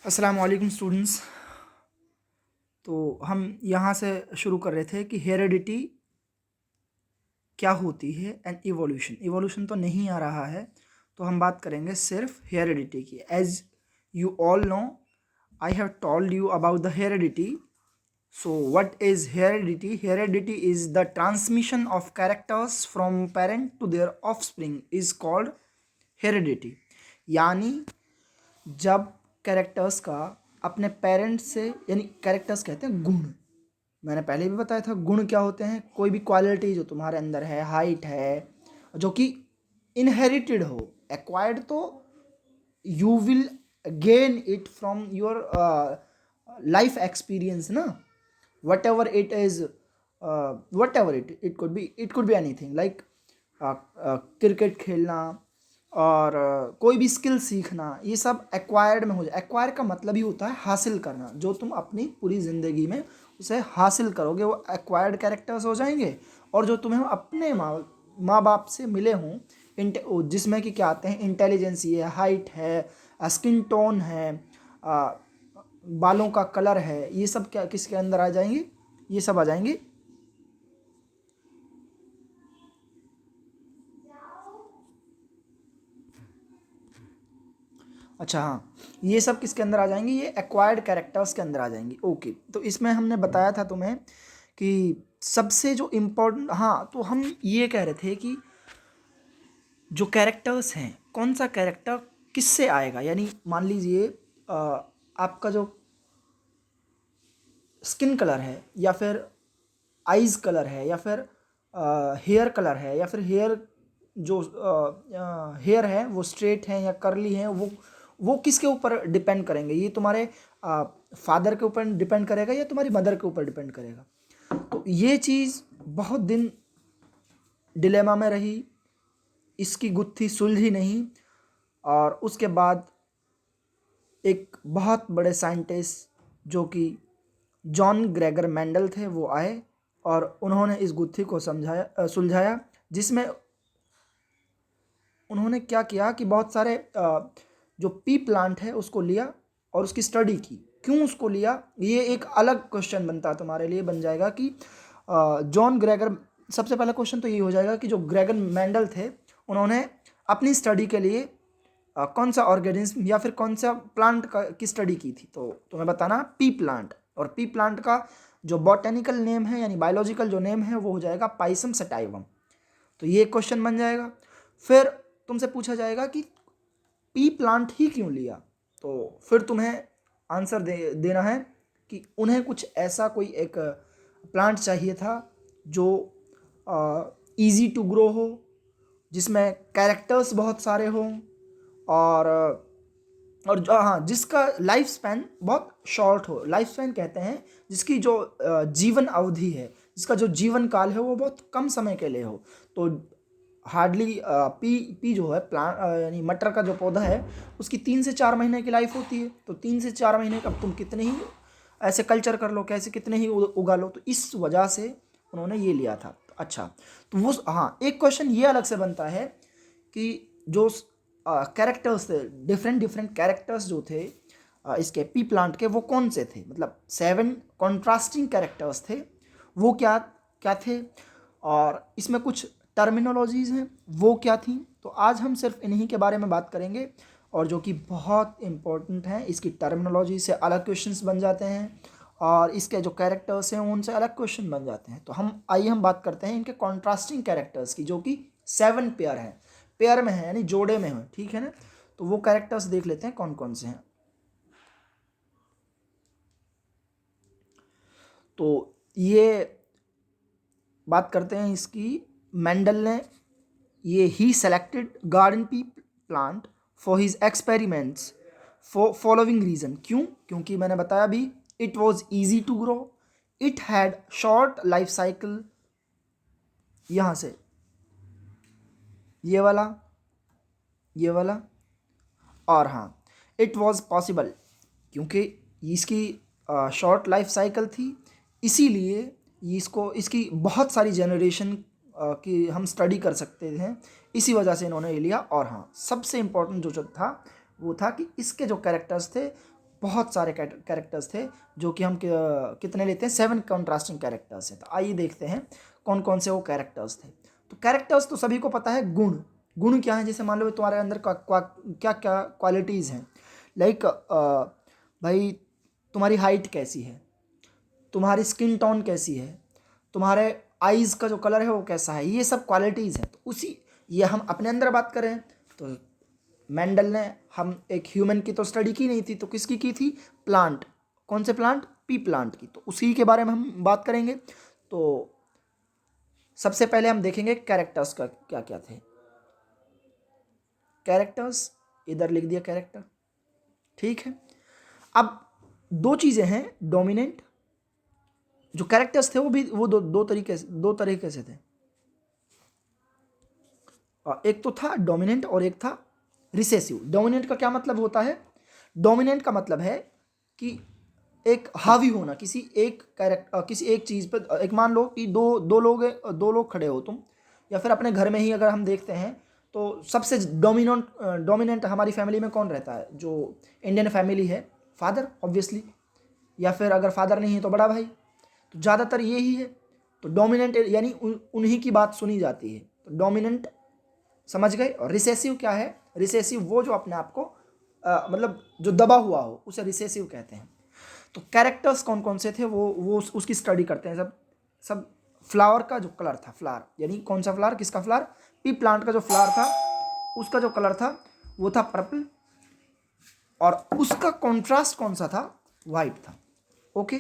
अस्सलाम वालेकुम स्टूडेंट्स। तो हम यहाँ से शुरू कर रहे थे कि हेरेडिटी क्या होती है एंड इवोल्यूशन। इवोल्यूशन तो नहीं आ रहा है, तो हम बात करेंगे सिर्फ हेरेडिटी की। As you all know, I have told you about the heredity. So what is heredity? Heredity is the transmission of characters from parent to their offspring is called heredity। यानी जब कैरेक्टर्स का अपने parents से, यानी characters कहते हैं गुण। मैंने पहले भी बताया था गुण क्या होते हैं। कोई भी क्वालिटी जो तुम्हारे अंदर है, हाइट है, जो कि इनहेरिटेड हो, एक्वायर्ड तो you will gain it from your life experience ना। Whatever it is, whatever it could be anything like cricket खेलना और कोई भी स्किल सीखना, ये सब एक्वायर्ड में हो जाए। एक्वायर का मतलब ही होता है हासिल करना। जो तुम अपनी पूरी ज़िंदगी में उसे हासिल करोगे वो एक्वायर्ड कैरेक्टर्स हो जाएंगे। और जो तुम्हें अपने माँ बाप से मिले हों, जिसमें कि क्या आते हैं, इंटेलिजेंसी है, हाइट है, स्किन टोन है, बालों का कलर है, ये सब क्या किसके अंदर आ जाएंगे? ये सब आ जाएंगे अच्छा हाँ, ये सब किसके अंदर आ जाएंगे? ये एक्वायर्ड कैरेक्टर्स के अंदर आ जाएंगी। ओके, तो इसमें हमने बताया था तुम्हें कि सबसे जो इम्पोर्टेंट, हाँ, तो हम ये कह रहे थे कि जो कैरेक्टर्स हैं, कौन सा कैरेक्टर किससे आएगा। यानी मान लीजिए आपका जो स्किन कलर है, या फिर आइज़ कलर है, या फिर हेयर कलर है, या फिर हेयर जो हेयर है वो स्ट्रेट है या करली है, वो किसके ऊपर डिपेंड करेंगे? ये तुम्हारे फादर के ऊपर डिपेंड करेगा या तुम्हारी मदर के ऊपर डिपेंड करेगा? तो ये चीज़ बहुत दिन डिलेमा में रही, इसकी गुत्थी सुलझी नहीं। और उसके बाद एक बहुत बड़े साइंटिस्ट जो कि जॉन ग्रेगर मेंडल थे, वो आए और उन्होंने इस गुत्थी को सुलझाया, जिसमें उन्होंने क्या किया कि बहुत सारे जो पी प्लांट है उसको लिया और उसकी स्टडी की। क्यों उसको लिया, ये एक अलग क्वेश्चन बनता है, तुम्हारे लिए बन जाएगा कि जॉन ग्रेगर, सबसे पहला क्वेश्चन तो ये हो जाएगा कि जो ग्रेगर मेंडल थे उन्होंने अपनी स्टडी के लिए कौन सा ऑर्गेनिज्म या फिर कौन सा प्लांट की स्टडी की थी। तो तुम्हें बताना पी प्लांट, और पी प्लांट का जो बॉटेनिकल नेम है यानी बायोलॉजिकल जो नेम है वो हो जाएगा पाइसम सटाइवम। तो ये क्वेश्चन बन जाएगा। फिर तुमसे पूछा जाएगा कि पी प्लांट ही क्यों लिया। तो फिर तुम्हें आंसर देना है कि उन्हें कुछ ऐसा कोई एक प्लांट चाहिए था जो इजी टू ग्रो हो, जिसमें कैरेक्टर्स बहुत सारे हों, और जो, हाँ, जिसका लाइफ स्पैन बहुत शॉर्ट हो। लाइफ स्पैन कहते हैं जिसकी जो जीवन अवधि है, जिसका जो जीवन काल है वो बहुत कम समय के लिए हो। तो हार्डली पी पी जो है प्लांट, यानी मटर का जो पौधा है, उसकी 3 से 4 महीने की लाइफ होती है। तो 3 से 4 महीने का तुम कितने ही ऐसे कल्चर कर लो, कैसे कितने ही उगा लो। तो इस वजह से उन्होंने ये लिया था। अच्छा, तो वो, हाँ, एक क्वेश्चन ये अलग से बनता है कि जो कैरेक्टर्स थे, डिफरेंट डिफरेंट कैरेक्टर्स जो थे इसके पी प्लांट के, वो कौन से थे? मतलब 7 कॉन्ट्रास्टिंग कैरेक्टर्स थे, वो क्या क्या थे, और इसमें कुछ टर्मिनोलॉजीज़ हैं वो क्या थी। तो आज हम सिर्फ इन्हीं के बारे में बात करेंगे, और जो कि बहुत इम्पोर्टेंट हैं। इसकी टर्मिनोलॉजी से अलग क्वेश्चंस बन जाते हैं, और इसके जो कैरेक्टर्स हैं उनसे अलग क्वेश्चन बन जाते हैं। तो हम बात करते हैं इनके कॉन्ट्रास्टिंग कैरेक्टर्स की, जो कि 7 पेयर हैं, पेयर में है यानी जोड़े में है, ठीक है ना। तो वो कैरेक्टर्स देख लेते हैं कौन कौन से हैं। तो ये बात करते हैं इसकी। मेंडल ने ये ही selected garden pea plant for his experiments for following reason. क्यों? क्योंकि मैंने बताया भी, it was easy to grow, it had short life cycle, यहाँ से ये वाला, ये वाला, और हाँ, इट वॉज पॉसिबल, क्योंकि इसकी शॉर्ट लाइफ साइकिल थी, इसीलिए इसको, इसकी बहुत सारी जनरेशन की हम स्टडी कर सकते हैं, इसी वजह से इन्होंने ये लिया। और हाँ, सबसे इम्पोर्टेंट जो था वो था कि इसके जो कैरेक्टर्स थे बहुत सारे कैरेक्टर्स थे जो कि हम कितने लेते हैं, 7 कॉन्ट्रास्टिंग कैरेक्टर्स हैं। तो आइए देखते हैं कौन कौन से वो कैरेक्टर्स थे। तो कैरेक्टर्स तो सभी को पता है। गुण, गुण क्या है, जैसे मान लो तुम्हारे अंदर क्या क्या क्वालिटीज़ हैं। लाइक भाई तुम्हारी हाइट कैसी है, तुम्हारी स्किन टोन कैसी है, तुम्हारे आईज़ का जो कलर है वो कैसा है, ये सब क्वालिटीज़ हैं। तो उसी ये हम अपने अंदर बात करें तो मेंडल ने, हम एक ह्यूमन की तो स्टडी की नहीं थी, तो किसकी की थी, प्लांट। कौन से प्लांट, पी प्लांट की। तो उसी के बारे में हम बात करेंगे। तो सबसे पहले हम देखेंगे कैरेक्टर्स का क्या क्या थे। कैरेक्टर्स इधर लिख दिया कैरेक्टर, ठीक है। अब दो चीज़ें हैं, डोमिनेंट, जो कैरेक्टर्स थे वो दो तरीके से थे। एक तो था डोमिनेंट और एक था रिसेसिव। डोमिनेंट का क्या मतलब होता है, डोमिनेंट का मतलब है कि एक हावी होना किसी एक कैरेक्टर, किसी एक चीज़ पर। एक मान लो कि दो लोग खड़े हो तुम, या फिर अपने घर में ही अगर हम देखते हैं तो सबसे डोमिनेंट हमारी फैमिली में कौन रहता है, जो इंडियन फैमिली है, फादर ऑब्वियसली, या फिर अगर फादर नहीं है तो बड़ा भाई। तो ज़्यादातर यही है। तो डोमिनेंट यानी उन्हीं की बात सुनी जाती है। तो डोमिनेंट समझ गए। और रिसेसिव क्या है, रिसेसिव वो जो अपने आप को मतलब जो दबा हुआ हो उसे रिसेसिव कहते हैं। तो कैरेक्टर्स कौन कौन से थे वो उसकी स्टडी करते हैं। सब फ्लावर का जो कलर था, फ्लावर यानी कौन सा फ्लावर, किसका फ्लावर, पी प्लांट का जो फ्लावर था उसका जो कलर था वो था पर्पल, और उसका कॉन्ट्रास्ट कौन सा था, वाइट था। ओके।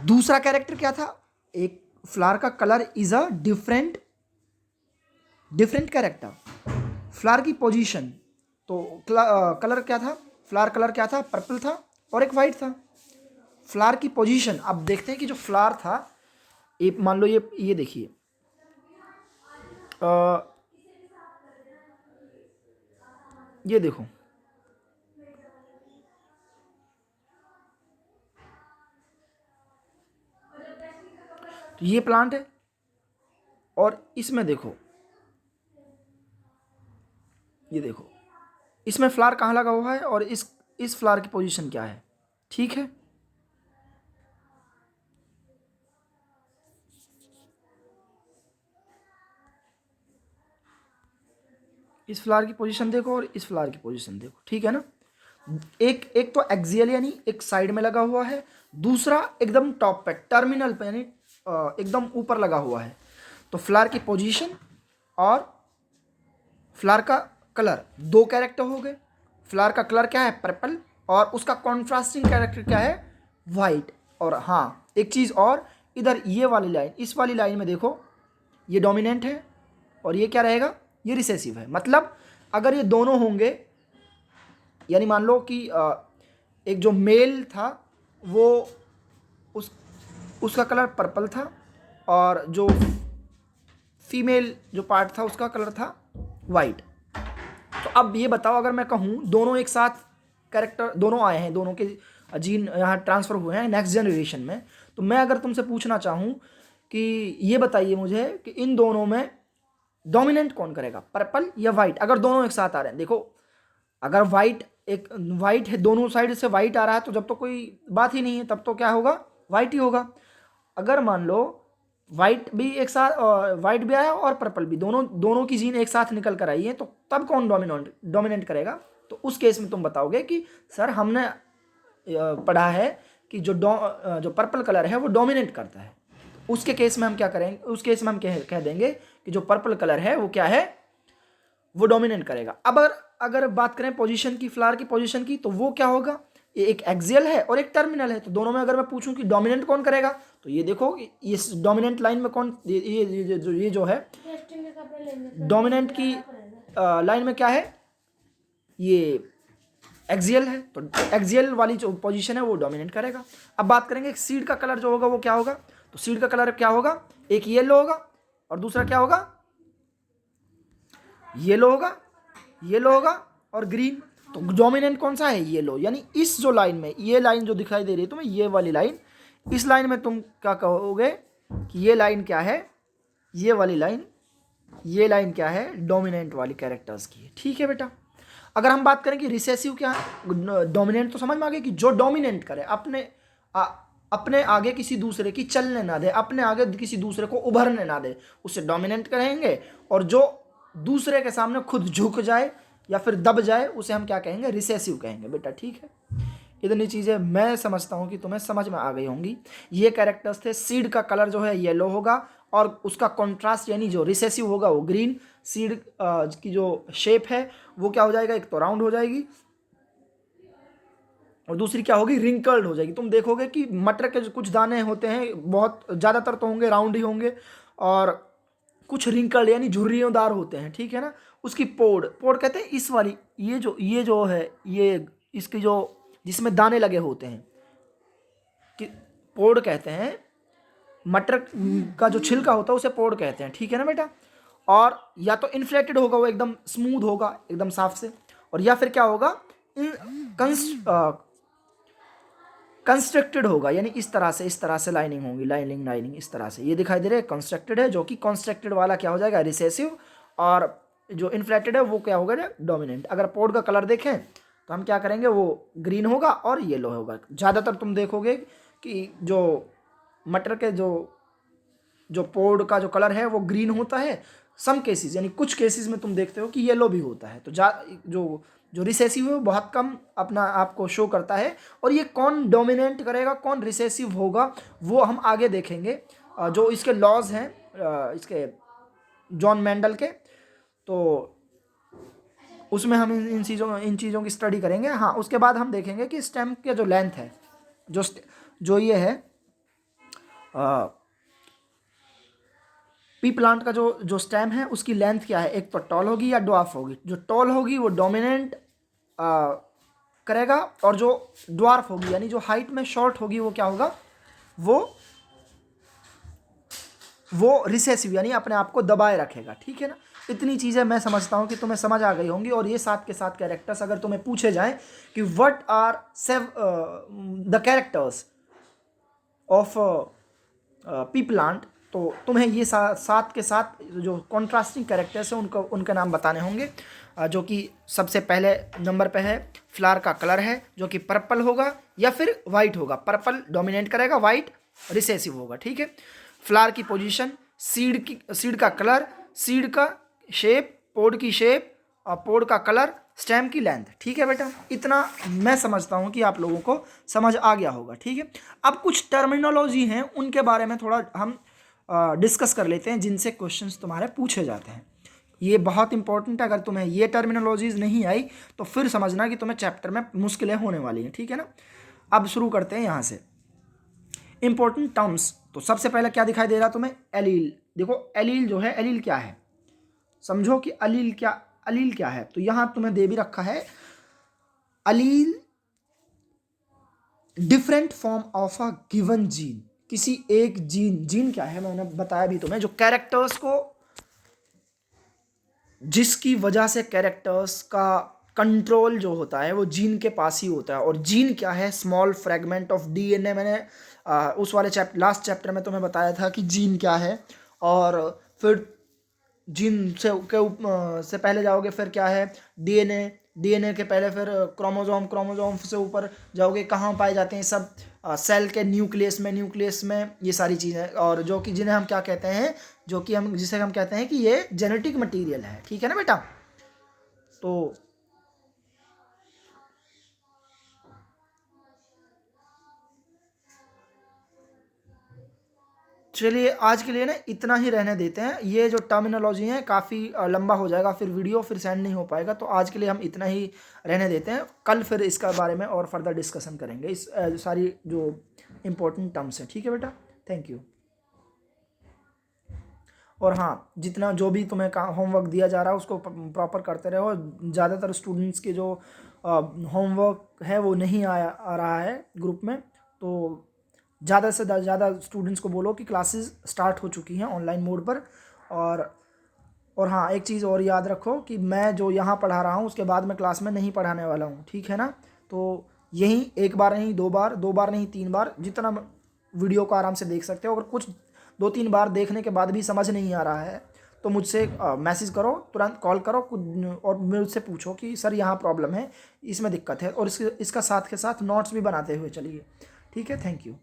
दूसरा कैरेक्टर क्या था, एक फ्लावर का colour is a different character. Flower की पोजीशन, तो कलर क्या था, फ्लावर कलर क्या था, पर्पल था और एक वाइट था। फ्लावर की पोजीशन, अब देखते हैं कि जो फ्लावर था, एक मान लो ये देखिए, ये देखो, तो ये प्लांट है और इसमें देखो, ये देखो इसमें फ्लावर कहाँ लगा हुआ है और इस फ्लावर की पोजीशन क्या है, ठीक है। इस फ्लावर की पोजीशन देखो और इस फ्लावर की पोजीशन देखो, ठीक है ना। एक तो एक्सियल यानी एक साइड में लगा हुआ है, दूसरा एकदम टॉप पे टर्मिनल पे यानी एकदम ऊपर लगा हुआ है। तो फ्लावर की पोजीशन और फ्लावर का कलर, दो कैरेक्टर हो गए। फ्लावर का कलर क्या है, पर्पल, और उसका कॉन्ट्रास्टिंग कैरेक्टर क्या है, वाइट। और हाँ एक चीज़ और, इधर ये वाली लाइन, इस वाली लाइन में देखो, ये डोमिनेंट है और ये क्या रहेगा, ये रिसेसिव है। मतलब अगर ये दोनों होंगे, यानी मान लो कि एक जो मेल था वो उसका कलर पर्पल था, और जो फीमेल जो पार्ट था उसका कलर था वाइट। तो अब ये बताओ, अगर मैं कहूँ दोनों एक साथ कैरेक्टर दोनों आए हैं, दोनों के जीन यहाँ ट्रांसफ़र हुए हैं नेक्स्ट जनरेशन में, तो मैं अगर तुमसे पूछना चाहूँ कि ये बताइए मुझे कि इन दोनों में डोमिनेंट कौन करेगा, पर्पल या वाइट, अगर दोनों एक साथ आ रहे हैं। देखो अगर वाइट है, दोनों साइड से वाइट आ रहा है, तो जब तो कोई बात ही नहीं है, तब तो क्या होगा, वाइट ही होगा। अगर मान लो वाइट भी एक साथ, वाइट भी आया और पर्पल भी, दोनों की जीन एक साथ निकल कर आई है, तो तब कौन डोमिनेंट करेगा। तो उस केस में तुम बताओगे कि सर हमने पढ़ा है कि जो पर्पल कलर है वो डोमिनेट करता है। उसके केस में हम क्या करेंगे, उस केस में हम कह देंगे कि जो पर्पल कलर है वो क्या है, वो डोमिनेट करेगा। अब अगर बात करें पोजीशन की, फ्लावर की पोजीशन की, तो वो क्या होगा, ये एक एक्सियल है और एक टर्मिनल है। तो दोनों में अगर मैं पूछूं कि डोमिनेंट कौन करेगा, तो ये देखो इस डोमिनेंट लाइन में कौन, ये जो है डोमिनेंट की लाइन में क्या है, ये एक्सियल है। तो एक्सियल वाली जो पोजीशन है वो डोमिनेट करेगा। अब बात करेंगे सीड का कलर जो होगा वो क्या होगा, तो सीड का कलर क्या होगा, एक येलो होगा और दूसरा क्या होगा, येलो होगा और ग्रीन। तो डोमिनेंट कौन सा है, येलो। यानी इस जो लाइन में, ये लाइन जो दिखाई दे रही है तुम्हें, ये वाली लाइन, इस लाइन में तुम क्या कहोगे कि ये लाइन क्या है, ये वाली लाइन, ये लाइन क्या है, डोमिनेंट वाली कैरेक्टर्स की है, ठीक है बेटा। अगर हम बात करें कि रिसेसिव क्या है, डोमिनेंट तो समझ में आ गया कि जो डोमिनेंट करे, अपने आगे किसी दूसरे की चलने ना दे, अपने आगे किसी दूसरे को उभरने ना दे, उसे डोमिनेंट कहेंगे। और जो दूसरे के सामने खुद झुक जाए या फिर दब जाए, उसे हम क्या कहेंगे, रिसेसिव कहेंगे बेटा। ठीक है, इतनी चीज़ें मैं समझता हूँ कि तुम्हें समझ में आ गई होंगी। ये कैरेक्टर्स थे। सीड का कलर जो है येलो होगा और उसका कॉन्ट्रास्ट यानी जो रिसेसिव होगा वो ग्रीन। सीड की जो शेप है वो क्या हो जाएगा, एक तो राउंड हो जाएगी और दूसरी क्या होगी, रिंकल्ड हो जाएगी। तुम देखोगे कि मटर के जो कुछ दाने होते हैं, बहुत ज़्यादातर तो होंगे राउंड ही होंगे, और कुछ रिंकल्ड यानी झुर्रियोंदार होते हैं। ठीक है ना। उसकी पोड़, पोड़ कहते हैं इस वाली, ये जो है, ये इसकी जो जिसमें दाने लगे होते हैं कि पोड़ कहते हैं। मटर का जो छिलका होता है उसे पोड़ कहते हैं। ठीक है ना बेटा। और या तो इन्फ्लेटेड होगा, वो एकदम स्मूथ होगा, एकदम साफ से, और या फिर क्या होगा, कंस्ट्रक्टेड होगा, यानी इस तरह से लाइनिंग होगी, लाइनिंग इस तरह से। ये दिखाई दे रहा है कंस्ट्रक्टेड है, जो कि कंस्ट्रक्टेड वाला क्या हो जाएगा, रिसेसिव, और जो इन्फ्लेटेड है वो क्या होगा, डोमिनेंट। अगर पोड का कलर देखें तो हम क्या करेंगे, वो ग्रीन होगा और येलो होगा। ज़्यादातर तुम देखोगे कि जो मटर के जो पोड का जो कलर है वो ग्रीन होता है। सम केसेस यानी कुछ केसेस में तुम देखते हो कि येलो भी होता है। तो जो जो रिसेसिव है वो बहुत कम अपना आपको शो करता है। और ये कौन डोमिनेंट करेगा, कौन रिसेसिव होगा, वो हम आगे देखेंगे। जो इसके लॉज हैं इसके जॉन मेंडल के, तो उसमें हम इन चीज़ों की स्टडी करेंगे। हाँ, उसके बाद हम देखेंगे कि स्टेम के जो लेंथ है, जो ये है पी प्लांट का जो स्टेम है उसकी लेंथ क्या है, एक तो टॉल होगी या ड्वार्फ होगी। जो टॉल होगी वो डोमिनेंट करेगा, और जो ड्वार्फ होगी यानी जो हाइट में शॉर्ट होगी वो क्या होगा, वो रिसेसिव यानी अपने आप को दबाए रखेगा। ठीक है ना। इतनी चीज़ें मैं समझता हूँ कि तुम्हें समझ आ गई होंगी। और ये साथ के साथ कैरेक्टर्स अगर तुम्हें पूछे जाएं कि what are the characters of pea plant, तो तुम्हें ये साथ के साथ जो कॉन्ट्रास्टिंग कैरेक्टर्स हैं उनके नाम बताने होंगे। जो कि सबसे पहले नंबर पे है, फ्लावर का कलर है जो कि पर्पल होगा या फिर वाइट होगा। पर्पल डोमिनेट करेगा, वाइट रिसेसिव होगा। ठीक है। फ्लावर की पोजीशन, सीड का कलर, सीड का शेप, पोड की शेप, और पोड का कलर, स्टेम की लेंथ। ठीक है बेटा, इतना मैं समझता हूँ कि आप लोगों को समझ आ गया होगा। ठीक है। अब कुछ टर्मिनोलॉजी हैं, उनके बारे में थोड़ा हम डिस्कस कर लेते हैं जिनसे क्वेश्चंस तुम्हारे पूछे जाते हैं। ये बहुत इंपॉर्टेंट है। अगर तुम्हें ये टर्मिनोलॉजीज नहीं आई तो फिर समझना कि तुम्हें चैप्टर में मुश्किलें होने वाली हैं। ठीक है ना। अब शुरू करते हैं यहाँ से। इंपॉर्टेंट टर्म्स, तो सबसे पहले क्या दिखाई दे रहा तुम्हें, एलील। देखो एलील जो है, एलील क्या है, समझो कि अलील क्या है। तो यहां तुम्हें दे भी रखा है, allele different form of a given gene. किसी एक जीन क्या है, मैंने बताया भी तुम्हें, जो कैरेक्टर्स को, जिसकी वजह से कैरेक्टर्स का कंट्रोल जो होता है वो जीन के पास ही होता है। और जीन क्या है, स्मॉल फ्रेगमेंट ऑफ डीएनए। मैंने उस वाले लास्ट चैप्टर में तुम्हें बताया था कि जीन क्या है। और फिर जीन से पहले जाओगे, फिर क्या है, डीएनए के पहले फिर क्रोमोजोम से ऊपर जाओगे, कहाँ पाए जाते हैं सब, सेल के न्यूक्लियस में ये सारी चीज़ें। और जो कि जिन्हें हम क्या कहते हैं, जिसे हम कहते हैं कि ये जेनेटिक मटेरियल है। ठीक है ना बेटा। तो चलिए आज के लिए ना इतना ही रहने देते हैं। ये जो टर्मिनोलॉजी है काफ़ी लंबा हो जाएगा, फिर वीडियो फिर सेंड नहीं हो पाएगा। तो आज के लिए हम इतना ही रहने देते हैं। कल फिर इसका बारे में और फर्दर डिस्कशन करेंगे, इस सारी जो इम्पोर्टेंट टर्म्स हैं। ठीक है बेटा, थैंक यू। और हाँ, जितना जो भी तुम्हें होमवर्क दिया जा रहा है उसको प्रॉपर करते रहो। ज़्यादातर स्टूडेंट्स के जो होमवर्क है वो नहीं आ रहा है ग्रुप में, तो ज़्यादा से ज़्यादा स्टूडेंट्स को बोलो कि क्लासेस स्टार्ट हो चुकी हैं ऑनलाइन मोड पर। और हाँ, एक चीज़ और याद रखो कि मैं जो यहाँ पढ़ा रहा हूँ उसके बाद मैं क्लास में नहीं पढ़ाने वाला हूँ। ठीक है ना। तो यही एक बार नहीं, दो बार नहीं, 3 बार, जितना वीडियो को आराम से देख सकते हो। अगर कुछ 2-3 बार देखने के बाद भी समझ नहीं आ रहा है तो मुझसे मैसेज करो, तुरंत कॉल करो और मुझसे पूछो कि सर यहाँ प्रॉब्लम है, इसमें दिक्कत है, और इसका साथ के साथ नोट्स भी बनाते हुए चलिए। ठीक है, थैंक यू।